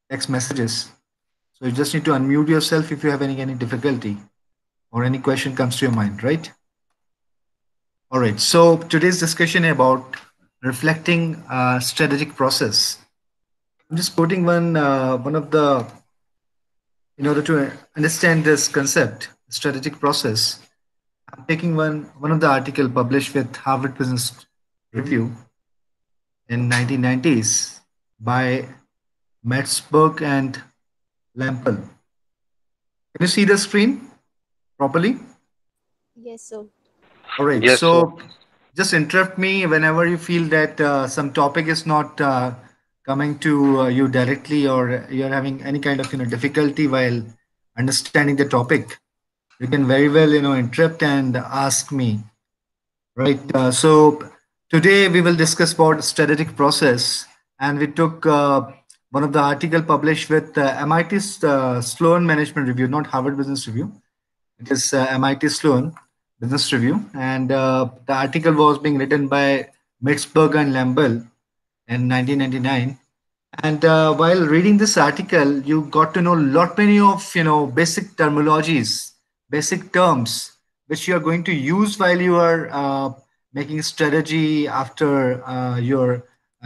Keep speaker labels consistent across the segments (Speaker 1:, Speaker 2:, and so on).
Speaker 1: text messages. So you just need to unmute yourself if you have any difficulty or any question comes to your mind, right? All right. So today's discussion about reflecting strategic process. I'm just quoting one of the in order to understand this concept, strategic process. I'm taking one of the article published with Harvard Business Review in 1990s by Metzberg and Lampel. Can you see the screen properly?
Speaker 2: Yes, sir.
Speaker 1: All right.
Speaker 3: Yes, sir.
Speaker 1: So just interrupt me whenever you feel that some topic is not coming to you directly, or you're having any kind of difficulty while understanding the topic. You can very well interrupt and ask me. Right. So today we will discuss about strategic process, and we took one of the article published with MIT's Sloan Management Review, not Harvard Business Review. It is MIT Sloan Business Review, and the article was being written by Metzberger and Lambel in 1999. And while reading this article, you got to know lot many of basic terminologies, basic terms, which you are going to use while you are making strategy after your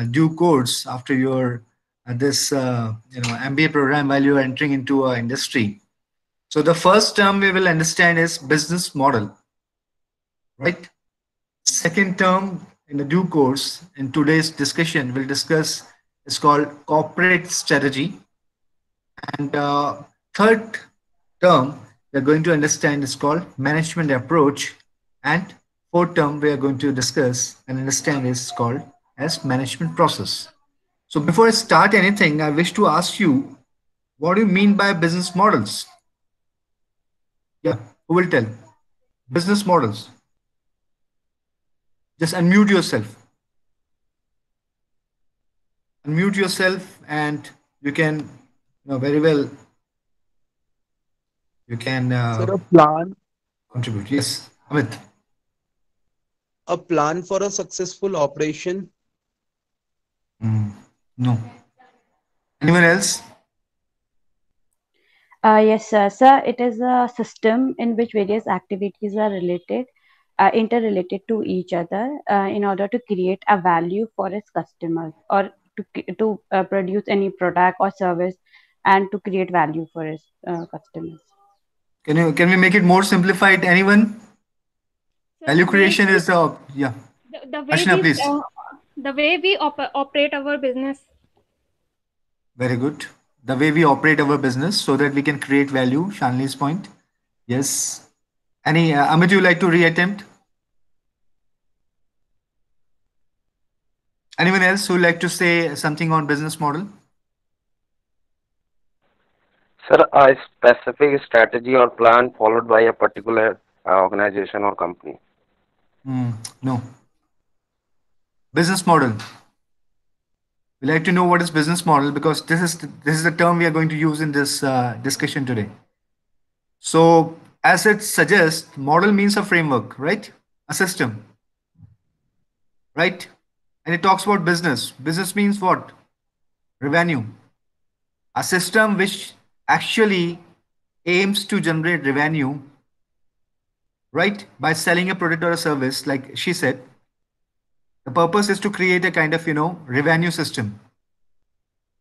Speaker 1: due course, after your this MBA program, while you are entering into a industry. So the first term we will understand is business model, right? Second term in the due course in today's discussion we'll discuss is called corporate strategy, and third term we are going to understand is called management approach, and fourth term we are going to discuss and understand is called as management process. So before I start anything, I wish to ask you, what do you mean by business models? Yeah, who will tell? Business models. Just unmute yourself, and you can very well you can
Speaker 4: Sir,
Speaker 1: contribute. Yes, Amit.
Speaker 4: a plan for a successful operation.
Speaker 1: Mm, no. Anyone else?
Speaker 5: Yes, sir. It is a system in which various activities are interrelated to each other in order to create a value for its customers, or to produce any product or service and to create value for its customers.
Speaker 1: Can we make it more simplified? Anyone?
Speaker 2: So
Speaker 1: Value creation
Speaker 2: maybe
Speaker 1: is yeah.
Speaker 2: the way
Speaker 1: Ashna,
Speaker 2: we
Speaker 1: please.
Speaker 2: operate our business.
Speaker 1: Very good. The way we operate our business so that we can create value. Shanli's point. Yes. Any Amit, you like to reattempt? Anyone else who like to say something on business model?
Speaker 3: Sir, a specific strategy or plan followed by a particular organization or company.
Speaker 1: No. Business model. We like to know what is business model, because this is the term we are going to use in this discussion today. So, as it suggests, model means a framework, right? A system, right? And it talks about business. Business means what? Revenue. A system which actually aims to generate revenue, right? By selling a product or a service, like she said. The purpose is to create a kind of, revenue system.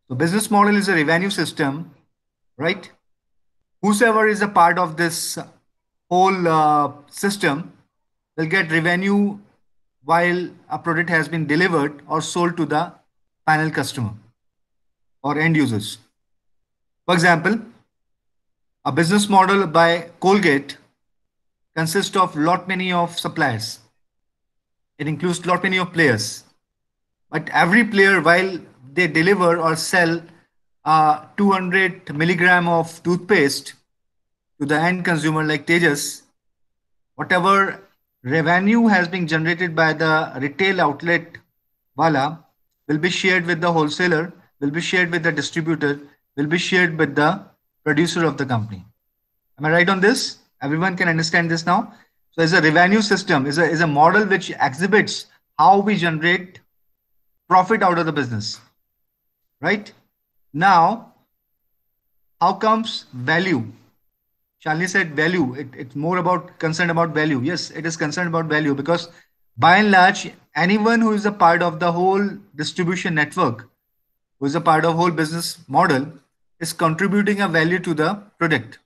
Speaker 1: So business model is a revenue system, right? Whosoever is a part of this whole system will get revenue while a product has been delivered or sold to the final customer or end users. For example, a business model by Colgate consists of lot many of suppliers. It includes lot many of players. But every player, while they deliver or sell 200 milligram of toothpaste to the end consumer like Tejas, whatever revenue has been generated by the retail outlet wala will be shared with the wholesaler, will be shared with the distributor, will be shared with the producer of the company. Am I right on this? Everyone can understand this now. So, as a revenue system is a model which exhibits how we generate profit out of the business, right? Now, How comes value? Shalini said value. It's more about concerned about value. Yes, it is concerned about value because by and large, anyone who is a part of the whole distribution network, who is a part of whole business model, is contributing a value to the product.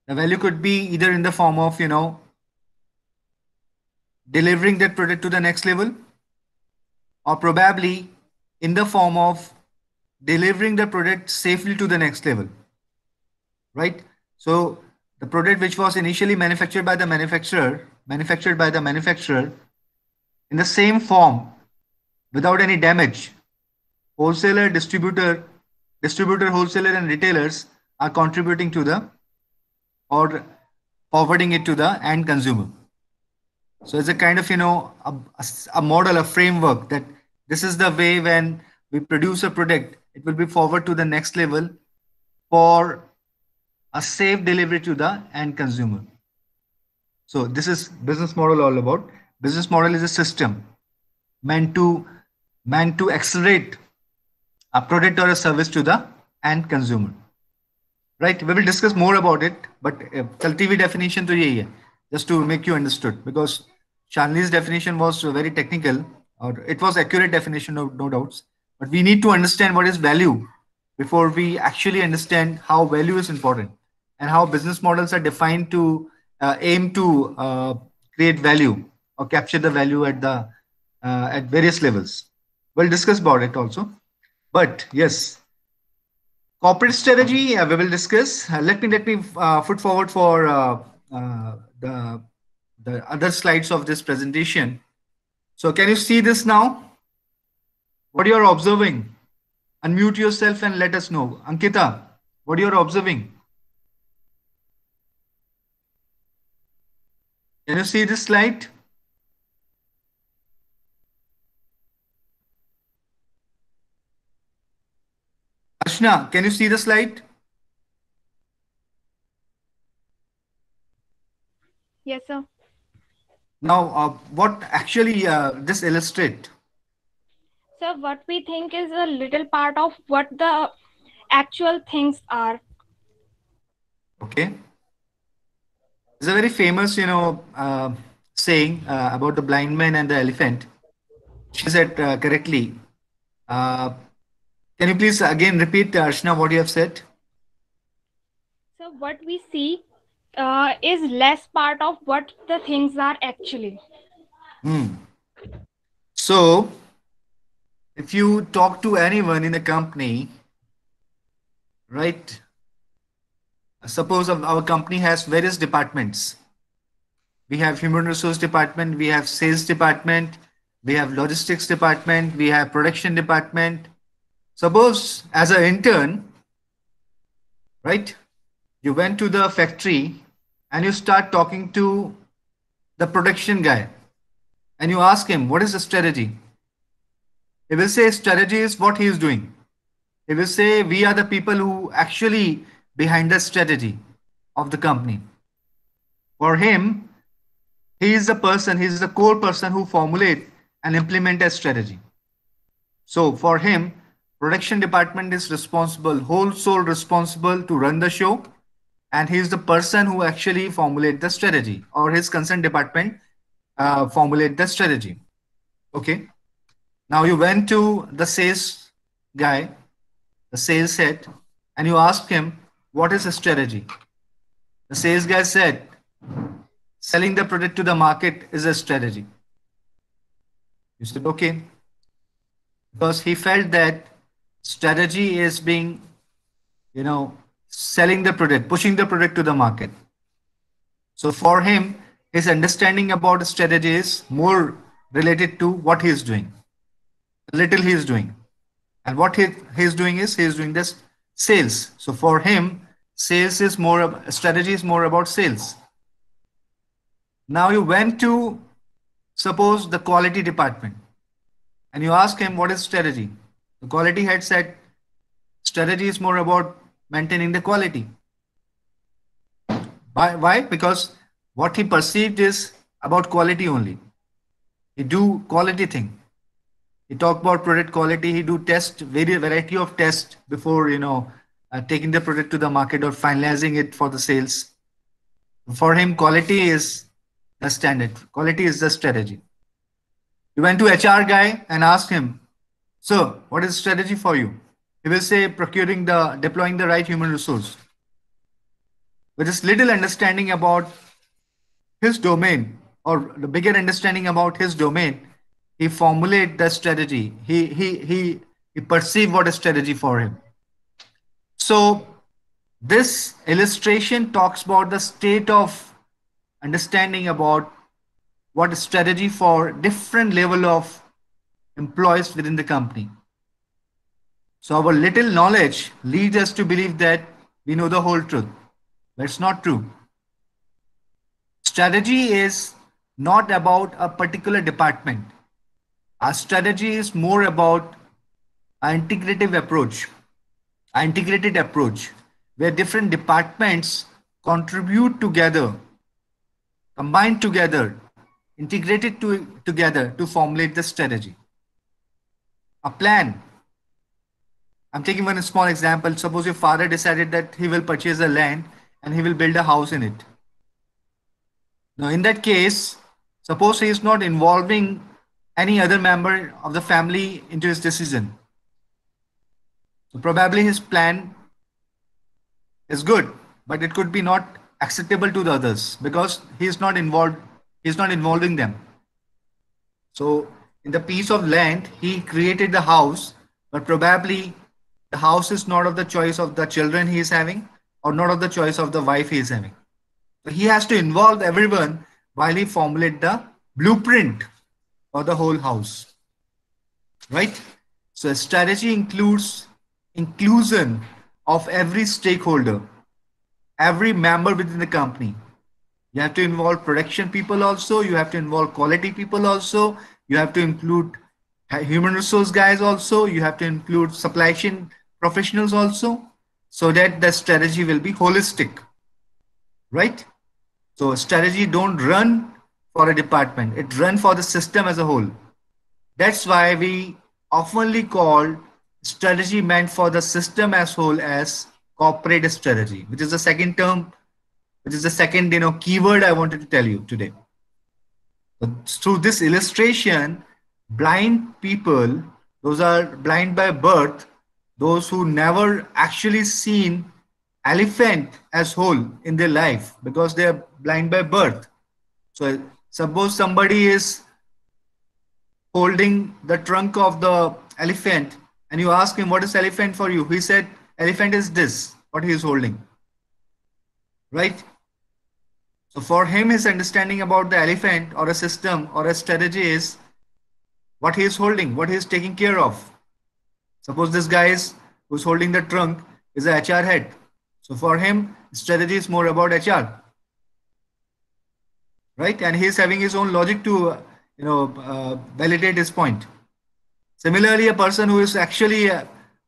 Speaker 1: The value could be either in the form of, delivering that product to the next level, or probably in the form of delivering the product safely to the next level, right? So the product which was initially manufactured by the manufacturer in the same form without any damage, wholesaler, distributor, wholesaler, and retailers are contributing to the or forwarding it to the end consumer. So it's a kind of, a model, a framework that this is the way when we produce a product, it will be forward to the next level for a safe delivery to the end consumer. So this is business model all about. Business model is a system meant to accelerate a product or a service to the end consumer. Right? We will discuss more about it, but TV definition to yahi hai, just to make you understood, because Shalini's definition was very technical, or it was accurate definition, no doubts. But we need to understand what is value before we actually understand how value is important and how business models are defined to aim to create value or capture the value at various levels. We'll discuss about it also. But yes, corporate strategy, we will discuss. Let me put forward for the other slides of this presentation. So can you see this now? What you are observing? Unmute yourself and let us know. Ankita, what you are observing? Can you see this slide? Ashna, can you see the slide?
Speaker 2: Yes, sir.
Speaker 1: Now, what actually this illustrate?
Speaker 2: So what we think is a little part of what the actual things are.
Speaker 1: Okay. There's a very famous, saying about the blind man and the elephant. She said correctly. Can you please again repeat, Arshna, what you have said?
Speaker 2: So what we see is less part of what the things are actually.
Speaker 1: So, if you talk to anyone in a company, right? Suppose our company has various departments. We have human resource department, we have sales department, we have logistics department, we have production department. Suppose as an intern, right? You went to the factory and you start talking to the production guy and you ask him, what is the strategy? He will say strategy is what he is doing. He will say we are the people who actually behind the strategy of the company. For him, he is the person, he is the core person who formulate and implement a strategy. So for him, production department is responsible, whole soul responsible to run the show, and he is the person who actually formulate the strategy, or his concerned department formulate the strategy. Okay. Now you went to the sales guy, the sales head, and you asked him, what is the strategy? The sales guy said, selling the product to the market is a strategy. You said, okay. Because he felt that strategy is being, selling the product, pushing the product to the market. So for him, his understanding about strategy is more related to what he is doing, little he is doing. And what he is doing is he is doing this sales. So for him, sales is more, strategy is more about sales. Now you went to, suppose, the quality department and you ask him what is strategy. The quality head said strategy is more about maintaining the quality. Why? Because what he perceived is about quality only. He do quality thing. He talk about product quality. He do test variety of tests before taking the product to the market or finalizing it for the sales. For him, quality is the standard. Quality is the strategy. You went to HR guy and asked him, "So, what is strategy for you?" He will say, deploying the right human resource. With this little understanding about his domain or the bigger understanding about his domain, he formulate the strategy. He perceive what is strategy for him. So this illustration talks about the state of understanding about what is strategy for different level of employees within the company. So our little knowledge leads us to believe that we know the whole truth. That's not true. Strategy is not about a particular department. Our strategy is more about an integrated approach, where different departments contribute together, combine together, together to formulate the strategy. A plan. I'm taking one small example. Suppose your father decided that he will purchase a land and he will build a house in it. Now, in that case, suppose he is not involving any other member of the family into his decision. So probably his plan is good, but it could be not acceptable to the others because he is not involved. He is not involving them. So in the piece of land, he created the house, but probably the house is not of the choice of the children he is having, or not of the choice of the wife he is having. So he has to involve everyone while he formulate the blueprint for the whole house, right? So a strategy includes inclusion of every stakeholder, every member within the company. You have to involve production people also. You have to involve quality people also. You have to include human resource guys also. You have to include supply chain professionals also, so that the strategy will be holistic, right? So strategy don't run for a department. It run for the system as a whole. That's why we oftenly call strategy meant for the system as whole as corporate strategy, which is the second term, which is the second keyword I wanted to tell you today. But through this illustration, blind people, those are blind by birth, those who never actually seen elephant as whole in their life because they are blind by birth. So suppose somebody is holding the trunk of the elephant and you ask him, what is elephant for you? He said, elephant is this, what he is holding, right? So for him, his understanding about the elephant or a system or a strategy is what he is holding, what he is taking care of. Suppose this guy who's holding the trunk is a HR head. So for him, strategy is more about HR, right? And he's having his own logic to, validate his point. Similarly, a person who is actually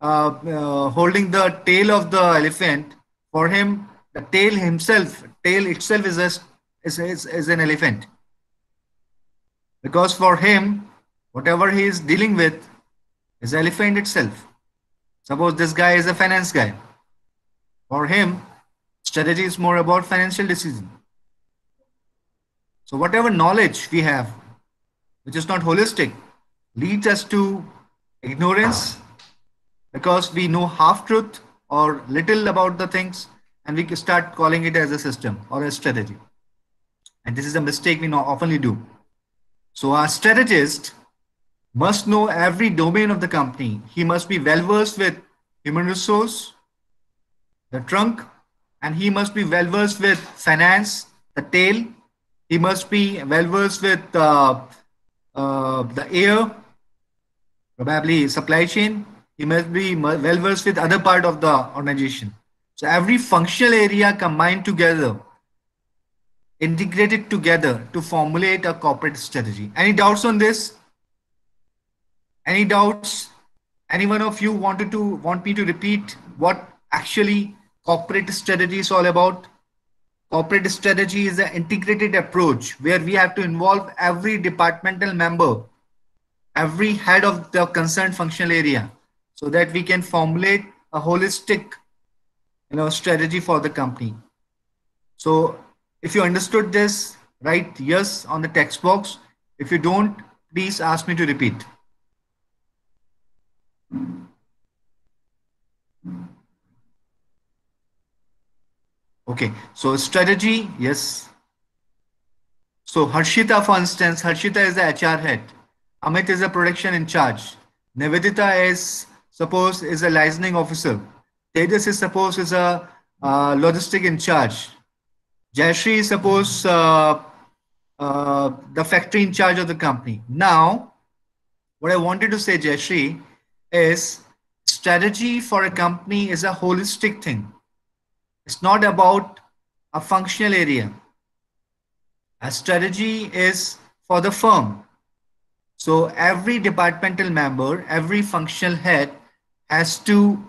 Speaker 1: holding the tail of the elephant, for him, the tail itself is an elephant. Because for him, whatever he is dealing with is elephant itself. Suppose this guy is a finance guy. For him, strategy is more about financial decision. So whatever knowledge we have, which is not holistic, leads us to ignorance because we know half truth or little about the things and we start calling it as a system or a strategy. And this is a mistake we oftenly do. So our strategist must know every domain of the company. He must be well versed with human resource, the trunk, and he must be well versed with finance, the tail. He must be well versed with the air, probably supply chain. He must be well versed with other part of the organization. So every functional area combined together, integrated together to formulate a corporate strategy. Any doubts on this? Any doubts? Any one of you want me to repeat what actually corporate strategy is all about? Corporate strategy is an integrated approach where we have to involve every departmental member, every head of the concerned functional area, so that we can formulate a holistic strategy for the company. So if you understood this, write yes on the text box. If you don't, please ask me to repeat. Okay, so strategy, yes. So Harshita, for instance, Harshita is the HR head. Amit is a production in charge. Nivedita is suppose is a licensing officer. Tejas is suppose is a logistic in charge. Jayashree is suppose the factory in charge of the company. Now, what I wanted to say, Jayashree, is strategy for a company is a holistic thing. It's not about a functional area. A strategy is for the firm. So every departmental member, every functional head has to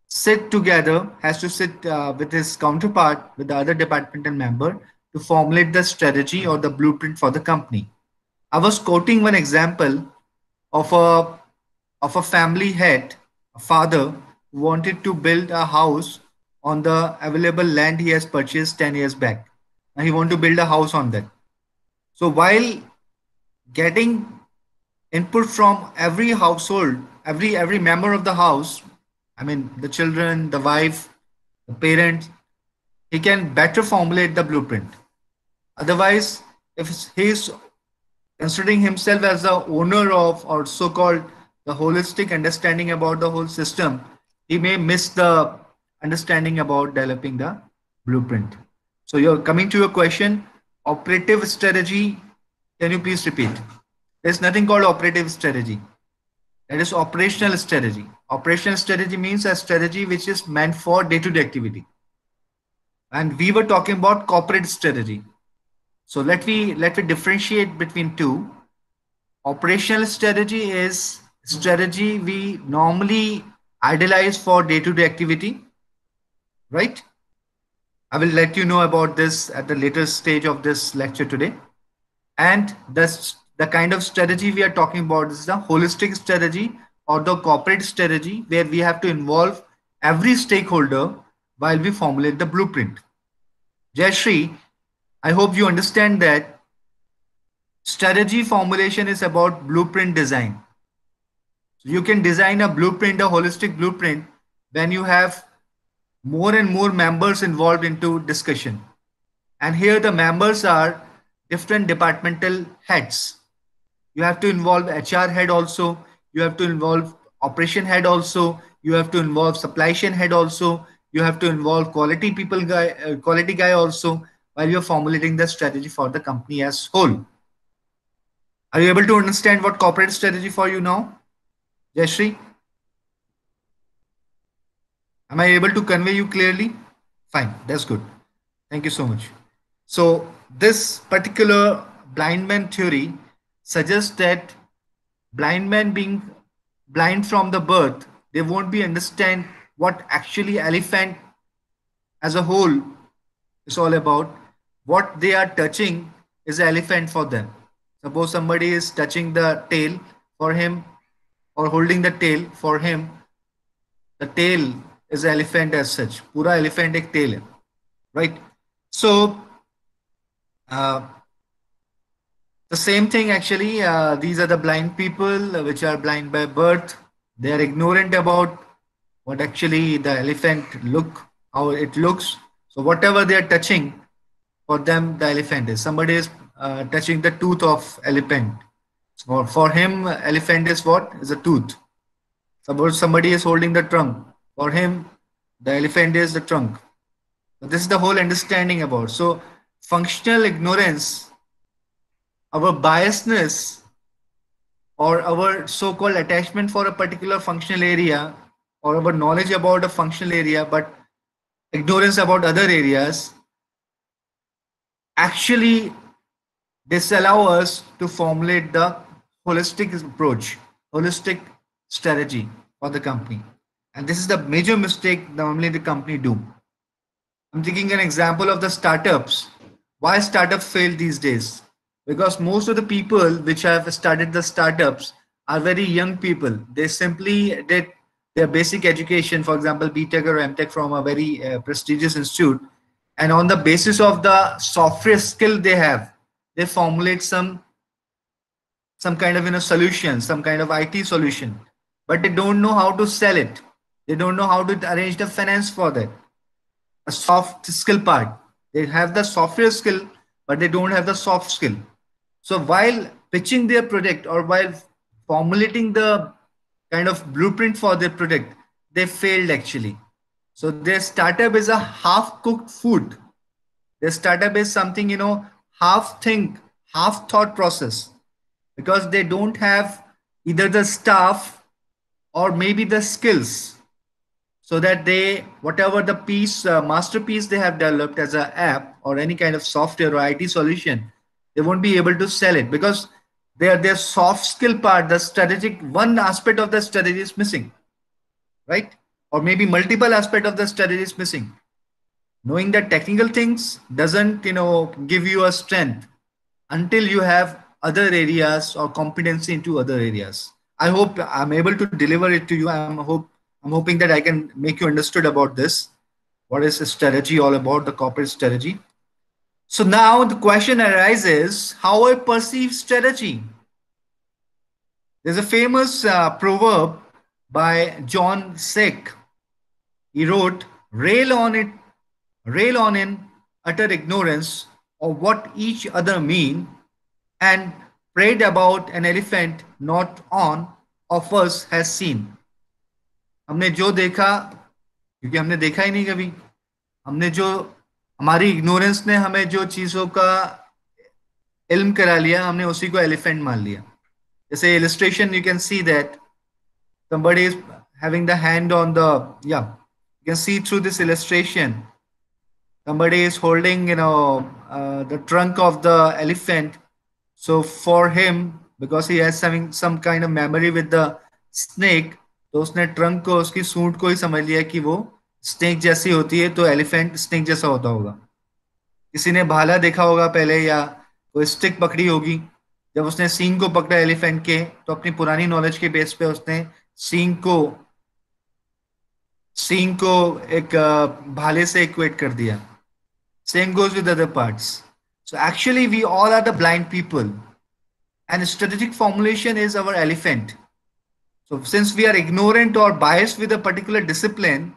Speaker 1: sit together, has to sit with his counterpart, with the other departmental member to formulate the strategy or the blueprint for the company. I was quoting one example of a family head, a father who wanted to build a house on the available land he has purchased 10 years back. And he wanted to build a house on that. So while getting input from every household, every member of the house, I mean the children, the wife, the parents, he can better formulate the blueprint. Otherwise, if he's considering himself as the owner of or so-called the holistic understanding about the whole system, he may miss the understanding about developing the blueprint. So you're coming to your question, operative strategy. Can you please repeat? There's nothing called operative strategy. That is operational strategy. Operational strategy means a strategy which is meant for day-to-day activity. And we were talking about corporate strategy. So let me differentiate between two. Operational strategy is strategy we normally idealize for day-to-day activity, right? I will let you know about this at the later stage of this lecture today. And the kind of strategy we are talking about is the holistic strategy or the corporate strategy where we have to involve every stakeholder while we formulate the blueprint. Jayashree, I hope you understand that strategy formulation is about blueprint design. So you can design a blueprint, a holistic blueprint, when you have more and more members involved into discussion. And here the members are different departmental heads. You have to involve HR head also. You have to involve operation head also. You have to involve supply chain head also. You have to involve quality guy also while you're formulating the strategy for the company as whole. Are you able to understand what corporate strategy for you now, Jayashree? Am I able to convey you clearly? Fine, that's good. Thank you so much. So this particular blind man theory suggests that blind men being blind from the birth, they won't be understand what actually elephant as a whole is all about. What they are touching is an elephant for them. Suppose somebody is touching the tail for him or holding the tail for him, the tail is an elephant as such. Pura elephant ek tail hai, right? So the same thing actually, these are the blind people which are blind by birth. They are ignorant about what actually the elephant how it looks. So whatever they are touching, for them the elephant is. Somebody is touching the tooth of elephant. So for him, elephant is what? Is a tooth. Suppose somebody is holding the trunk. For him, the elephant is the trunk. So this is the whole understanding about. So functional ignorance, our biasness or our so-called attachment for a particular functional area or our knowledge about a functional area but ignorance about other areas actually disallow us to formulate the holistic approach, holistic strategy for the company. And this is the major mistake normally the company do. I'm taking an example of the startups. Why startups fail these days? Because most of the people which have started the startups are very young people. They simply did their basic education, for example, BTech or MTech from a very prestigious institute, and on the basis of the software skill they have, they formulate some kind of solution, some kind of IT solution, but they don't know how to sell it. They don't know how to arrange the finance for that. A soft skill part. They have the software skill, but they don't have the soft skill. So while pitching their product or while formulating the kind of blueprint for their product, they failed actually. So their startup is a half cooked food. Their startup is something, half think, half thought process, because they don't have either the staff or maybe the skills, so that they, whatever the masterpiece they have developed as an app or any kind of software or IT solution, they won't be able to sell it because their soft skill part, the strategic one aspect of the strategy is missing, right? Or maybe multiple aspect of the strategy is missing. Knowing the technical things doesn't give you a strength until you have other areas or competency into other areas. I hope I'm able to deliver it to you. I'm hoping that I can make you understood about this. What is the strategy all about, the corporate strategy? So now the question arises, how I perceive strategy. There's a famous proverb by John Sick. He wrote, rail on in utter ignorance of what each other mean, and prayed about an elephant not on of us has seen. हमने जो देखा, क्योंकि हमने देखा ही नहीं कभी, हमने जो, हमारी इग्नोरेंस ने हमें जो चीजों का इल्म करा लिया, हमने उसी को एलिफेंट मान लिया. जैसे illustration, you can see that somebody is having the hand on the, yeah, you can see through this illustration, somebody is holding the trunk of the elephant. So for him, because he has having some kind of memory with the snake, तो उसने trunk को, उसकी सूंड को ही समझ लिया कि वो स्नेक जैसी होती है, तो एलिफेंट स्नेक जैसा होता होगा. किसी ने भाला देखा होगा पहले, या कोई स्टिक पकड़ी होगी. जब उसने सींग को पकड़ा एलिफेंट के, तो अपनी पुरानी नॉलेज के बेस पे उसने सींग को एक भाले से इक्वेट कर दिया. Same goes with other parts. So actually we all are the blind people, and strategic formulation is our elephant. So since we are ignorant or biased with a particular discipline,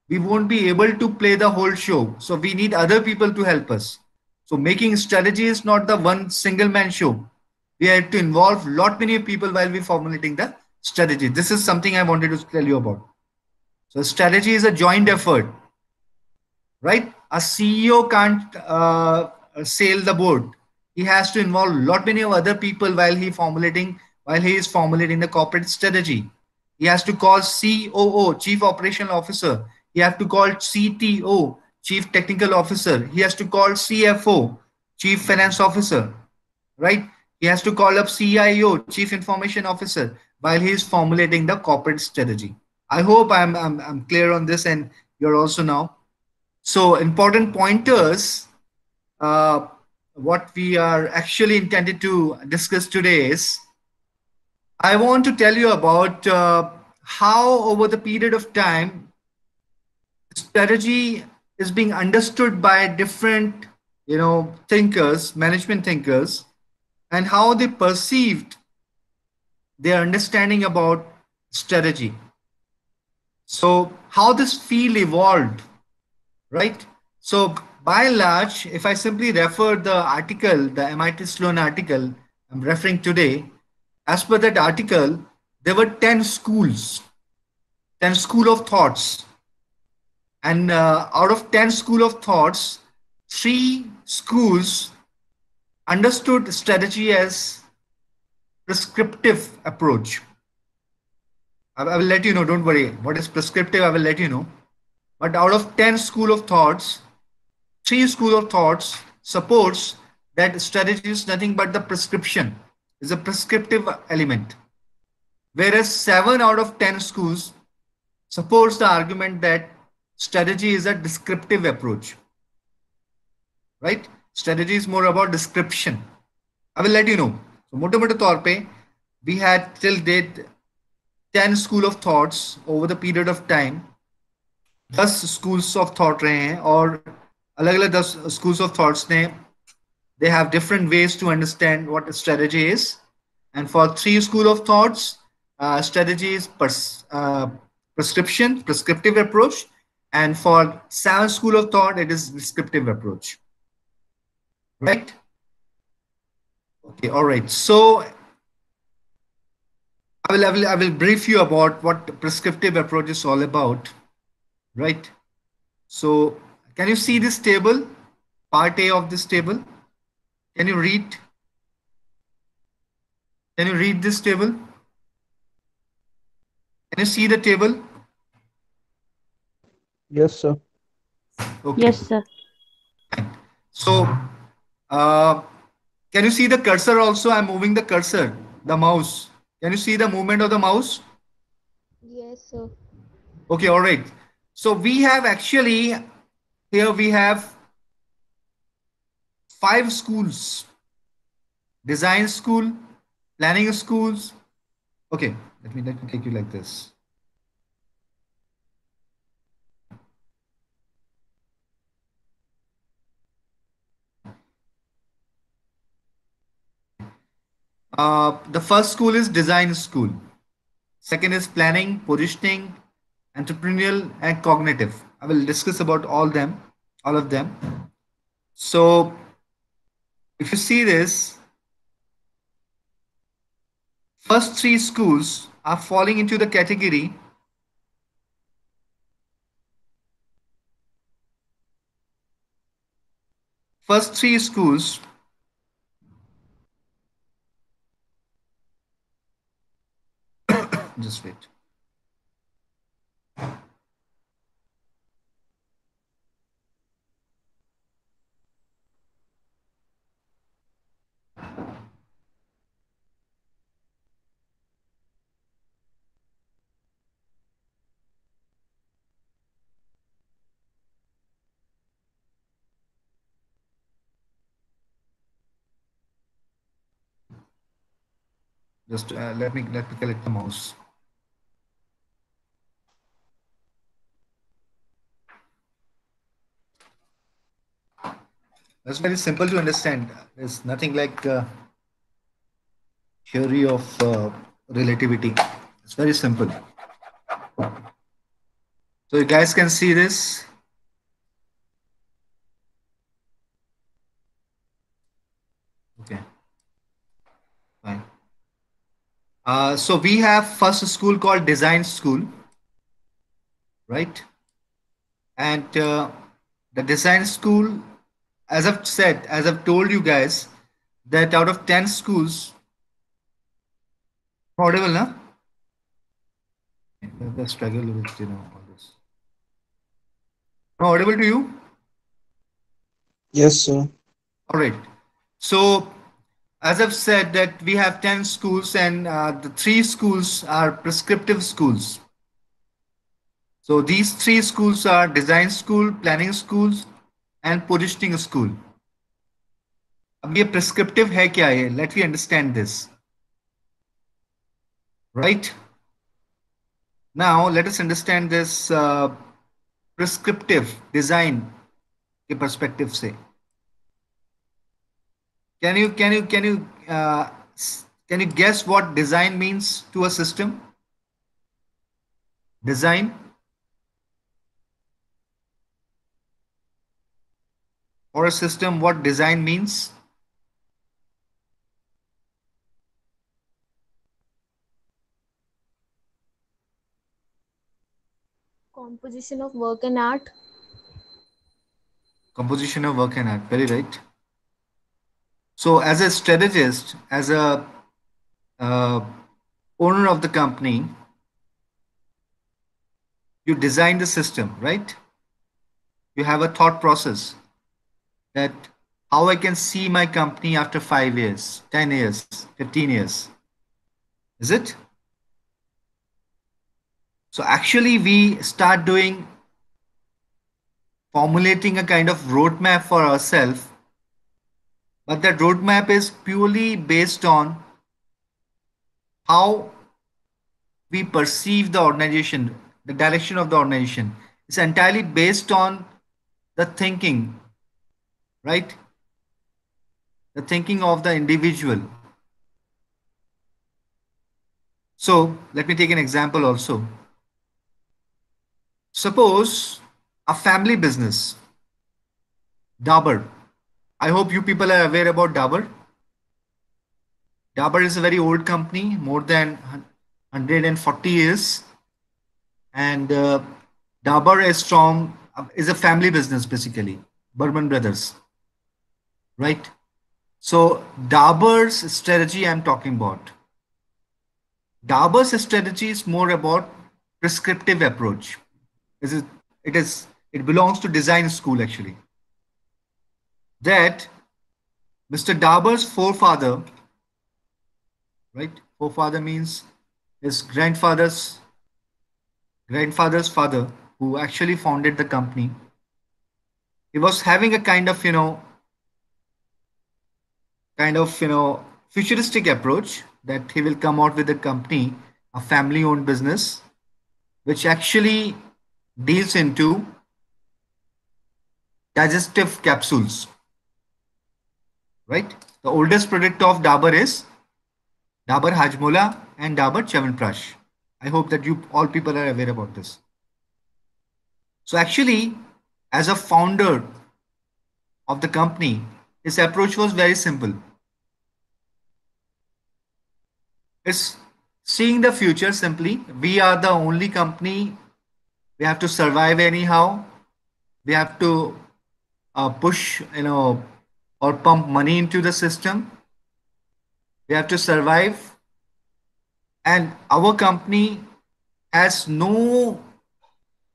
Speaker 1: we won't be able to play the whole show. So we need other people to help us. So making strategy is not the one single man show. We have to involve lot many people while we formulating the strategy. This is something I wanted to tell you about. So strategy is a joint effort, right? A CEO can't sail the boat. He has to involve lot many other people while he is formulating the corporate strategy. He has to call COO, Chief Operational Officer. He has to call CTO, Chief Technical Officer. He has to call CFO, Chief Finance Officer, right? He has to call up CIO, Chief Information Officer, while he is formulating the corporate strategy. I hope I'm clear on this, and you're also now. So important pointers, what we are actually intended to discuss today is, I want to tell you about how over the period of time, strategy is being understood by different, thinkers, management thinkers, and how they perceived their understanding about strategy. So how this field evolved, right? So by and large, if I simply refer the article, the MIT Sloan article I'm referring today, as per that article, there were 10 schools, 10 school of thoughts. And out of 10 school of thoughts, 3 schools understood strategy as prescriptive approach. I will let you know, don't worry. What is prescriptive, I will let you know. But out of 10 school of thoughts, 3 school of thoughts supports that strategy is nothing but the prescription, is a prescriptive element. Whereas 7 out of 10 schools supports the argument that strategy is a descriptive approach, right? Strategy is more about description. I will let you know. So mote taur pe, we had till date 10 school of thoughts over the period of time. 10 schools of thought रहे हैं और अलग अलग 10 schools of thoughts ने they have different ways to understand what a strategy is. And for 3 school of thoughts, strategy is prescriptive approach. And for 7 school of thought, it is descriptive approach. Right? Okay, all right. So I will brief you about what prescriptive approach is all about. Right? So can you see this table? Part A of this table? Can you read? Can you read this table? Can you see the table?
Speaker 4: Yes, sir.
Speaker 1: Okay.
Speaker 5: Yes, sir.
Speaker 1: So, can you see the cursor also? I'm moving the cursor, the mouse. Can you see the movement of the mouse?
Speaker 6: Yes, sir.
Speaker 1: Okay, all right. So we have actually, here we have 5 schools. Design school, planning schools. Okay, let me take you like this. The first school is design school. Second is planning, positioning, entrepreneurial, and cognitive. I will discuss about all of them. So if you see this, first 3 schools are falling into the category first 3 schools just wait. Just let me collect the mouse. That's very simple to understand. There's nothing like theory of relativity. It's very simple. So you guys can see this. Okay. Fine. So we have first school called design school, right? And the design school, as I've said, as I've told you guys, that out of 10 schools, audible, na? The struggle with all this. No, audible to you?
Speaker 4: Yes, sir.
Speaker 1: All right. So as I've said that we have 10 schools and the 3 schools are prescriptive schools. So these 3 schools are design school, planning schools and positioning school. अब ये prescriptive है क्या है? Let me understand this. Right? Now let us understand this prescriptive design के perspective से. Can you guess what design means to a system? Design. For a system, what design means?
Speaker 6: Composition of work and art.
Speaker 1: Composition of work and art. Very right. So as a strategist, as a owner of the company, you design the system, right? You have a thought process that how I can see my company after 5 years, 10 years, 15 years. Is it? So actually we start doing formulating a kind of roadmap for ourselves, but that roadmap is purely based on how we perceive the organization, the direction of the organization, is entirely based on the thinking, right? The thinking of the individual. So let me take an example also. Suppose a family business, Dabur. I hope you people are aware about Dabur. Dabur is a very old company, more than 140 years, and Dabur is a family business basically, Burman Brothers, right? So Dabur's strategy I'm talking about. Dabur's strategy is more about prescriptive approach. This is it belongs to design school actually. That Mr. Dabur's forefather, right? Forefather means his grandfather's father, who actually founded the company. He was having a kind of futuristic approach that he will come out with a company, a family owned business, which actually deals into digestive capsules, right? The oldest product of Dabur is Dabur Hajmola and Dabur Chyawanprash. I hope that you all people are aware about this. So actually, as a founder of the company, his approach was very simple. It's seeing the future simply. We are the only company. We have to survive anyhow. We have to push, or pump money into the system. We have to survive. And our company has no,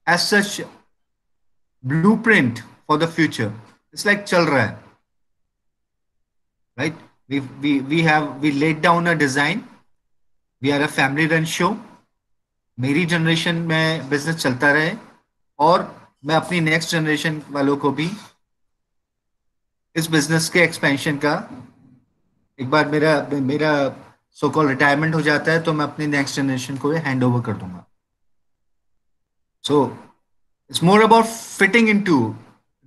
Speaker 1: as such, blueprint for the future. It's like chal raha hai, right? We laid down a design. We are a family run show. मेरी generation में business चलता रहे और मैं अपनी next generation वालों को भी इस बिजनेस के एक्सपेंशन का, एक बार मेरा मेरा सो कॉल रिटायरमेंट हो जाता है तो मैं अपनी नेक्स्ट जनरेशन को हैंड ओवर कर दूंगा. So it's more about fitting into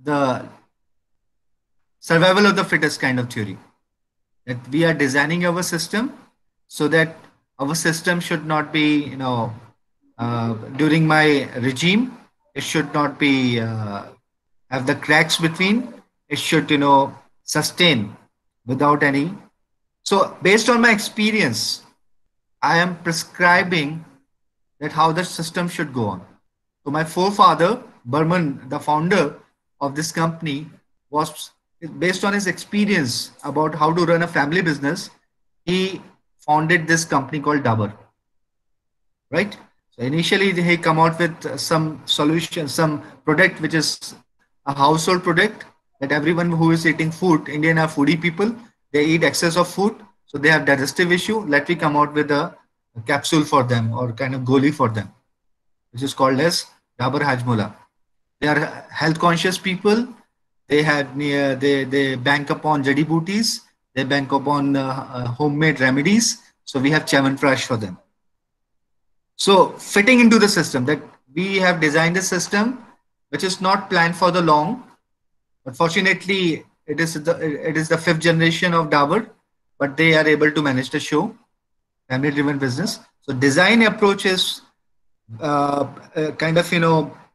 Speaker 1: the survival of the fittest kind of theory, that we are designing our system so that our system should not be, during my regime, it should not be have the cracks between. It should, sustain without any. So based on my experience, I am prescribing that how the system should go on. So my forefather Burman, the founder of this company, was, based on his experience about how to run a family business, he founded this company called Dabur, right? So initially he come out with some solution, some product which is a household product that everyone who is eating food, Indian are foodie people, they eat excess of food, so they have digestive issue. Let me come out with a capsule for them, or kind of goli for them, which is called as Dabur Hajmola. They are health conscious people. They bank upon jadi booties. They bank upon homemade remedies. So we have Chyawanprash for them. So fitting into the system, that we have designed a system which is not planned for the long, but fortunately it is the fifth generation of Dabur, but they are able to manage the show, family driven business. So design approach is kind of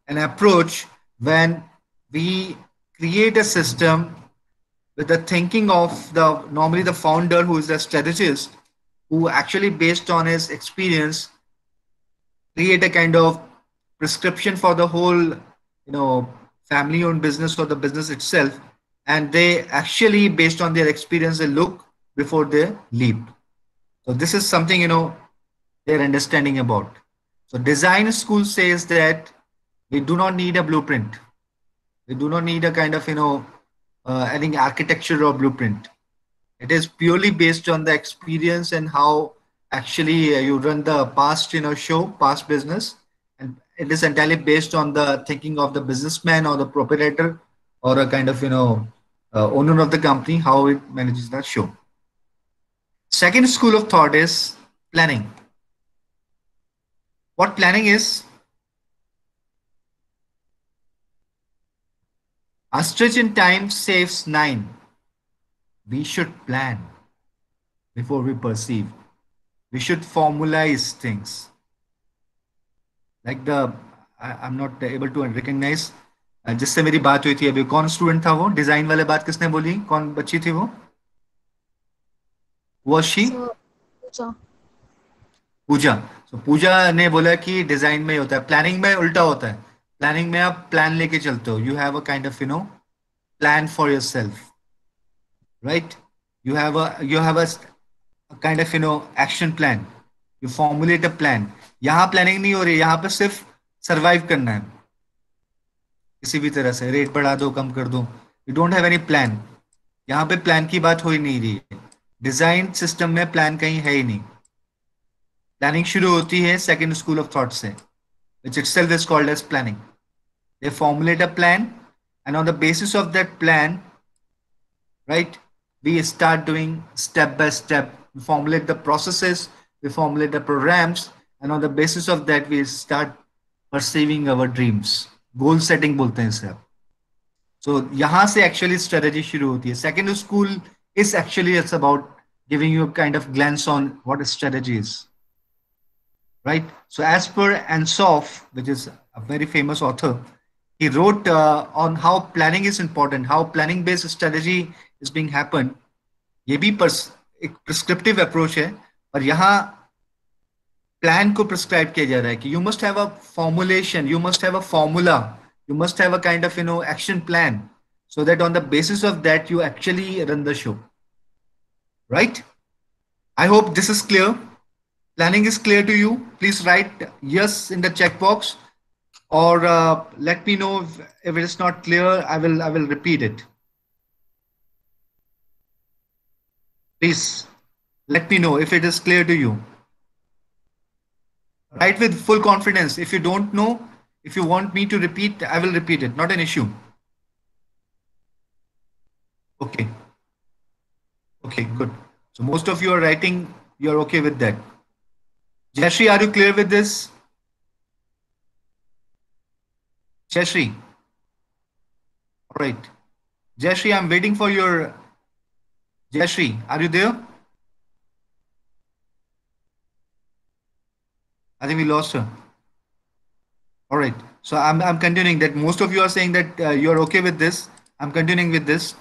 Speaker 1: an approach when we create a system with the thinking of normally the founder, who is the strategist, who actually based on his experience create a kind of prescription for the whole family owned business or the business itself, and they actually based on their experience they look before they leap. So this is something they're understanding about. So design school says that we do not need a blueprint. We do not need a kind of I think architecture or blueprint. It is purely based on the experience and how actually you run the past past business, and it is entirely based on the thinking of the businessman or the proprietor or a kind of owner of the company, how it manages that show. Second school of thought is planning. What planning is? A stretch in time saves 9. We should plan before we perceive. We should formalize things. Like I'm not able to recognize. जिससे मेरी बात हुई थी अभी, कौन student था वो? Design वाले बात किसने बोली? कौन बच्ची थी वो? Was she?
Speaker 6: So, Pooja.
Speaker 1: Puja. So पूजा ने बोला कि डिजाइन में ही होता है, प्लानिंग में उल्टा होता है. प्लानिंग में आप प्लान लेके चलते हो. You have a kind of plan for yourself, right? You have a kind of action plan. You formulate a plan. यहाँ प्लानिंग नहीं हो रही है, यहाँ पे सिर्फ सरवाइव करना है किसी भी तरह से. रेट बढ़ा दो, कम कर दो. You don't have any plan. यहाँ पे प्लान की बात हो ही नहीं रही है. डिजाइन सिस्टम में प्लान कहीं है ही नहीं. प्लानिंग शुरू होती है सेकंड स्कूल ऑफ थॉट से, which itself is called as planning. They formulate a plan, and on the basis of that plan, right, we start doing step by step. We formulate the processes, we formulate the programs, and on the basis of that, we start perceiving our dreams. Goal setting बोलते हैं इसे आप. So यहाँ से actually strategy शुरू होती है. Second school is actually it's about giving you a kind of glance on what a strategy is. Right? So as per Ansoff, which is a very famous author, he wrote on how planning is important, how planning based strategy is being happened. ये भी एक prescriptive approach है, और यहाँ plan को prescribe किया जा रहा है कि you must have a formulation, you must have a formula, you must have a kind of action plan, so that on the basis of that you actually run the show. Right? I hope this is clear. Planning is clear to you. Please write yes in the checkbox, or let me know if it is not clear. I will repeat it. Please let me know if it is clear to you. Write with full confidence. If you don't know, if you want me to repeat, I will repeat it. Not an issue. Okay. Okay, good. So most of you are writing. You're okay with that. Jayashree, are you clear with this? Jayashree. All right. Jayashree, I'm waiting for your... Jayashree, are you there? I think we lost her. All right. So I'm continuing that. Most of you are saying that you're okay with this. I'm continuing with this.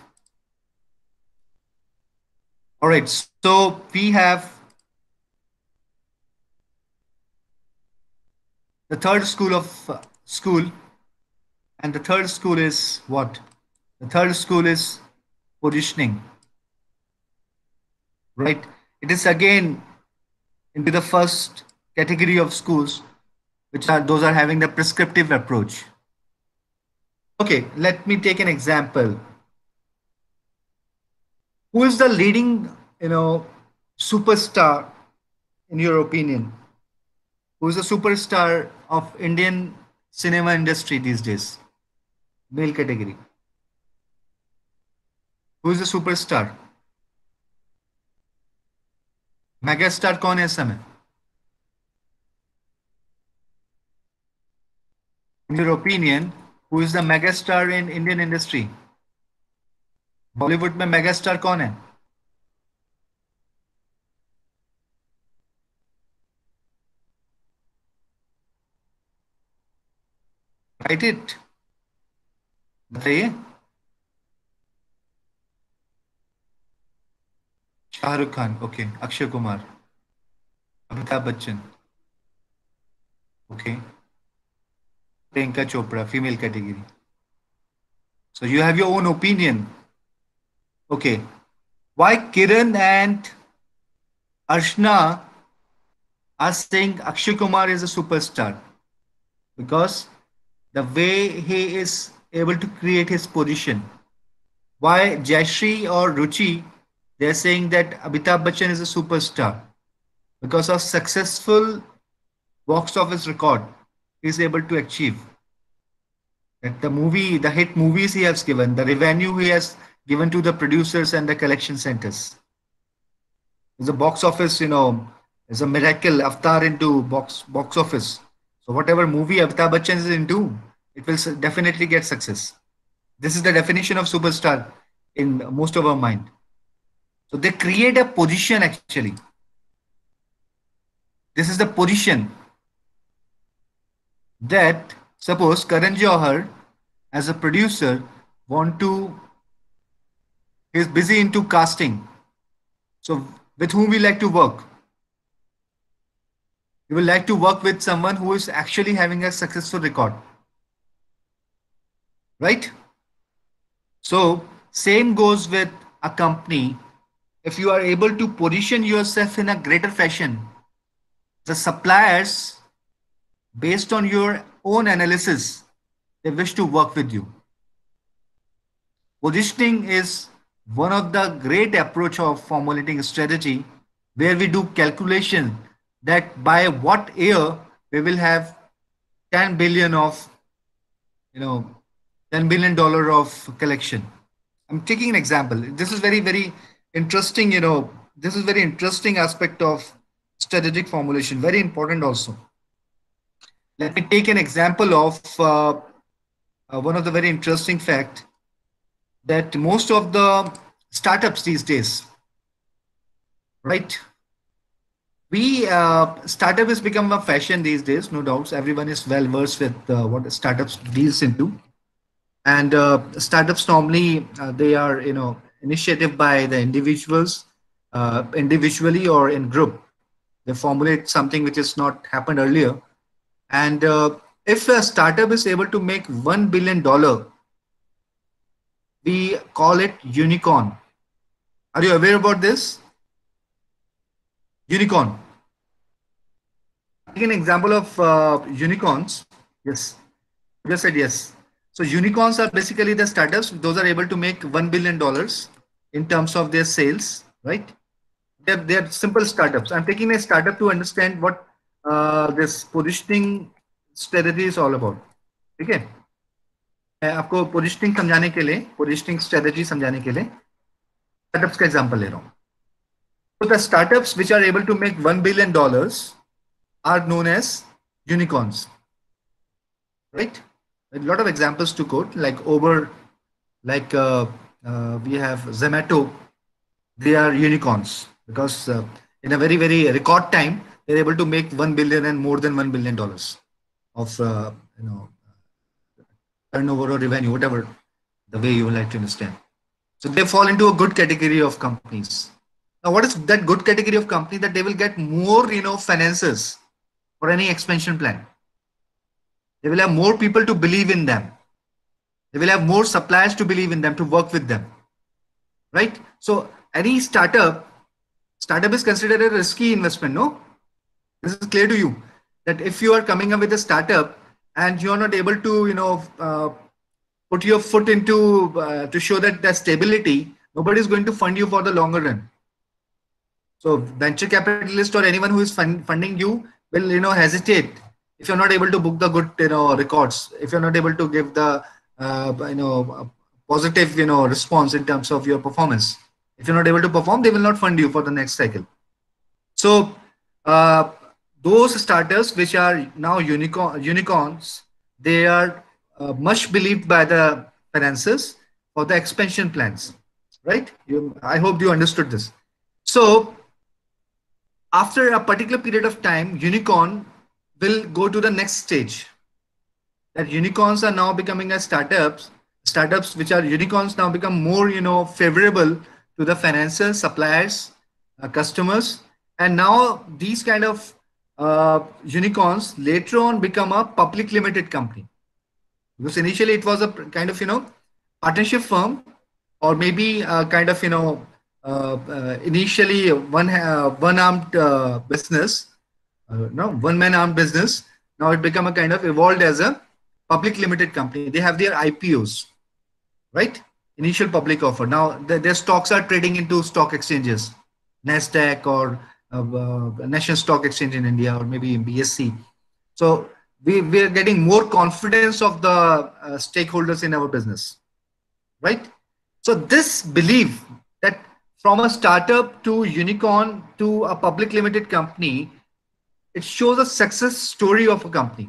Speaker 1: All right. So we have the third school of school, and the third school is what? The third school is positioning, right? It is again into the first category of schools, which are those are having the prescriptive approach. Okay, let me take an example. Who is the leading, superstar in your opinion? Who is the superstar of Indian cinema industry these days? Male category. Who is the superstar? Megastar कौन है इस समय? In your opinion, who is the megastar in Indian industry? Bollywood में megastar कौन है? Write it. बताइए. Shahrukh Khan. Okay. Akshay Kumar. Amitabh Bachchan. Okay. Priyanka Chopra, female category. So you have your own opinion. Okay. Why Kiran and Arshna are saying Akshay Kumar is a superstar? Because the way he is able to create his position. Why Jayashree or Ruchi, they're saying that Amitabh Bachchan is a superstar? Because of successful box office record he is able to achieve. That the hit movies he has given, the revenue he has given to the producers and the collection centers. It's a box office, it's a miracle, avatar into box office. So whatever movie Amitabh Bachchan is into, it will definitely get success. This is the definition of superstar in most of our mind. So they create a position actually. This is the position that suppose Karan Johar as a producer want to is busy into casting. So with whom we like to work? We would like to work with someone who is actually having a successful record, right? So same goes with a company. If you are able to position yourself in a greater fashion, the suppliers, based on your own analysis, they wish to work with you. Positioning is one of the great approach of formulating a strategy where we do calculation that by what year we will have 10 billion of, you know, $10 billion of collection. I'm taking an example. This is very interesting, this is very interesting aspect of strategic formulation, very important also. Let me take an example of one of the very interesting fact that most of the startups these days, right? We startup has become a fashion these days, no doubts. Everyone is well versed with what startups deals into, and startups normally they are initiative by the individuals, individually or in group. They formulate something which has not happened earlier, and if a startup is able to make $1 billion, we call it unicorn. Are you aware about this? Unicorn. Take an example of unicorns. Yes, you just said yes. So unicorns are basically the startups. Those are able to make $1 billion in terms of their sales, right? They're simple startups. I'm taking a startup to understand what this positioning strategy is all about. Okay. मैं आपको positioning समझाने के लिए, positioning strategy समझाने के लिए startups का example ले रहा हूं. So the startups which are able to make $1 billion are known as unicorns, right? A lot of examples to quote, like Uber, like we have Zomato. They are unicorns because in a very record time they're able to make 1 billion and more than $1 billion of turnover or revenue, whatever the way you would like to understand. So they fall into a good category of companies. Now, what is that good category of company? That they will get more, finances for any expansion plan. They will have more people to believe in them. They will have more suppliers to believe in them, to work with them, right? So any startup is considered a risky investment, no? This is clear to you that if you are coming up with a startup and you are not able to, put your foot into to show that the stability, nobody is going to fund you for the longer run. So venture capitalist or anyone who is funding you will, hesitate if you're not able to book the good, records. If you're not able to give the, positive, response in terms of your performance. If you're not able to perform, they will not fund you for the next cycle. So those startups which are now unicorns, they are much believed by the financiers for the expansion plans, right? I hope you understood this. So after a particular period of time, unicorn will go to the next stage. That unicorns are now becoming as startups which are unicorns now become more, favorable to the financiers, suppliers, customers, and now these kind of unicorns later on become a public limited company. Because initially it was a kind of, partnership firm, or maybe a kind of, initially one-armed business, one-man armed business. Now it become a kind of evolved as a public limited company. They have their IPOs, right? Initial public offer. Now their stocks are trading into stock exchanges, NASDAQ or National Stock Exchange in India, or maybe BSE. So we are getting more confidence of the stakeholders in our business, right? So this belief that from a startup to unicorn to a public limited company, it shows a success story of a company.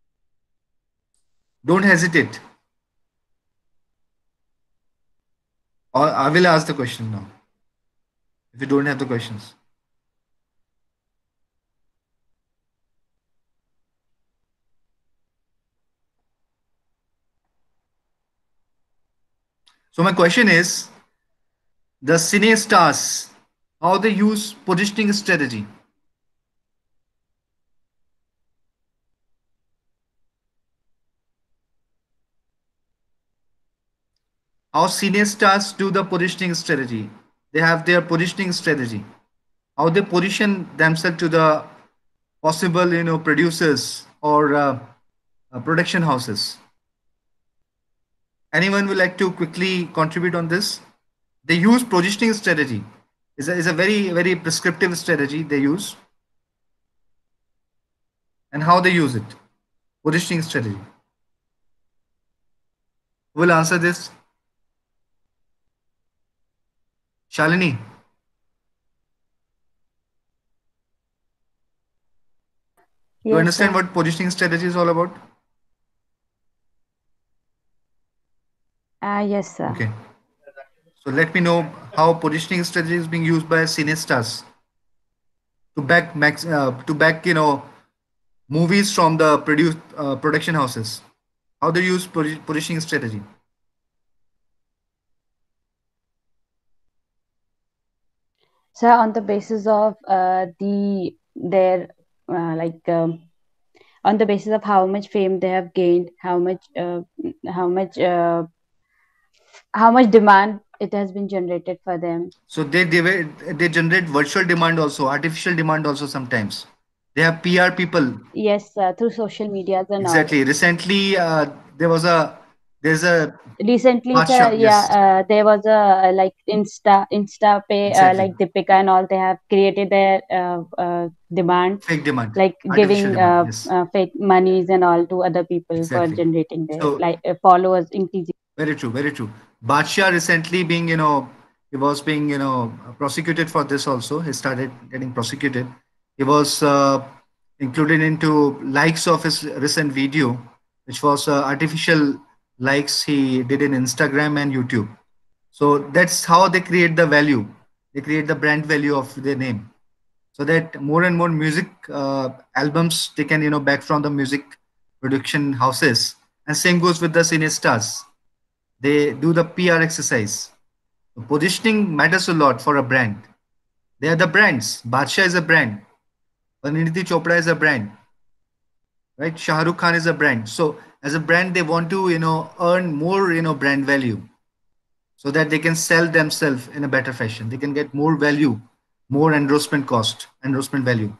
Speaker 1: Don't hesitate. Or I will ask the question now. If you don't have the questions. So my question is, the cine stars, how they use positioning strategy. How cine stars do the positioning strategy. They have their positioning strategy. How they position themselves to the possible, producers or production houses. Anyone would like to quickly contribute on this? They use positioning strategy. Is a very, very prescriptive strategy they use. And how they use it. Positioning strategy. Who will answer this? Shalini. You
Speaker 5: Yes,
Speaker 1: understand
Speaker 5: sir.
Speaker 1: what positioning strategy is all about?
Speaker 5: Yes, sir.
Speaker 1: Okay. So let me know how positioning strategy is being used by cinestars to back movies from the production houses. How they use positioning strategy.
Speaker 5: So on the basis of their like on the basis of how much fame they have gained, how much uh, how much demand it has been generated for them.
Speaker 1: So they generate virtual demand also, artificial demand also sometimes. They have PR people.
Speaker 5: Yes, through social medias and all.
Speaker 1: Exactly. Recently, there's a
Speaker 5: Recently, sir,
Speaker 1: Badshah.
Speaker 5: yeah,
Speaker 1: Yes,
Speaker 5: there was a like Insta Pay,
Speaker 1: exactly.
Speaker 5: like Deepika and all. They have created their demand,
Speaker 1: Fake demand,
Speaker 5: like
Speaker 1: artificial
Speaker 5: giving
Speaker 1: demand. Yes,
Speaker 5: fake monies and all to other people for
Speaker 1: exactly.
Speaker 5: generating their
Speaker 1: So
Speaker 5: like followers increasing.
Speaker 1: very true, very true. Badshah recently being, he was being, prosecuted for this also. He started getting prosecuted. He was included into likes of his recent video, which was artificial likes he did in Instagram and YouTube. So that's how they create the value. They create the brand value of their name, so that more and more music albums they can, back from the music production houses. And same goes with the cine stars. They do the PR exercise. Positioning matters a lot for a brand. They are the brands. Badshah is a brand. Pariniti Chopra is a brand, right? Shah Rukh Khan is a brand. So as a brand, they want to, earn more, brand value, so that they can sell themselves in a better fashion. They can get more value, more endorsement cost, endorsement value.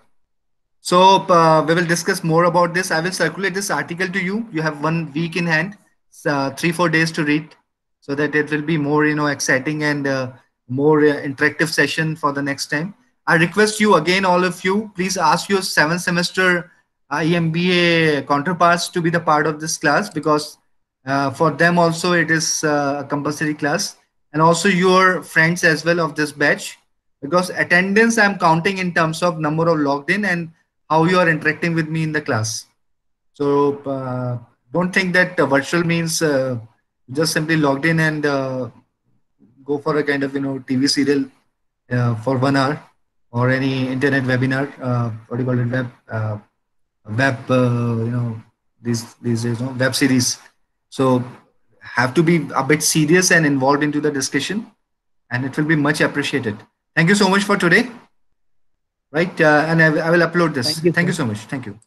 Speaker 1: So we will discuss more about this. I will circulate this article to you. You have 1 week in hand, 3-4 days to read, so that it will be more, exciting and more interactive session for the next time. I request you again, all of you, please ask your 7th semester EMBA counterparts to be the part of this class, because for them also it is a compulsory class, and also your friends as well of this batch, because attendance I'm counting in terms of number of logged in and how you are interacting with me in the class. So don't think that virtual means just simply logged in and go for a kind of TV serial for 1 hour, or any internet webinar. What do you call it? Web these days, web series. So have to be a bit serious and involved into the discussion, and it will be much appreciated. Thank you so much for today. Right, and I will upload this.
Speaker 4: Thank you,
Speaker 1: Thank you
Speaker 4: sir.
Speaker 1: so much. Thank you.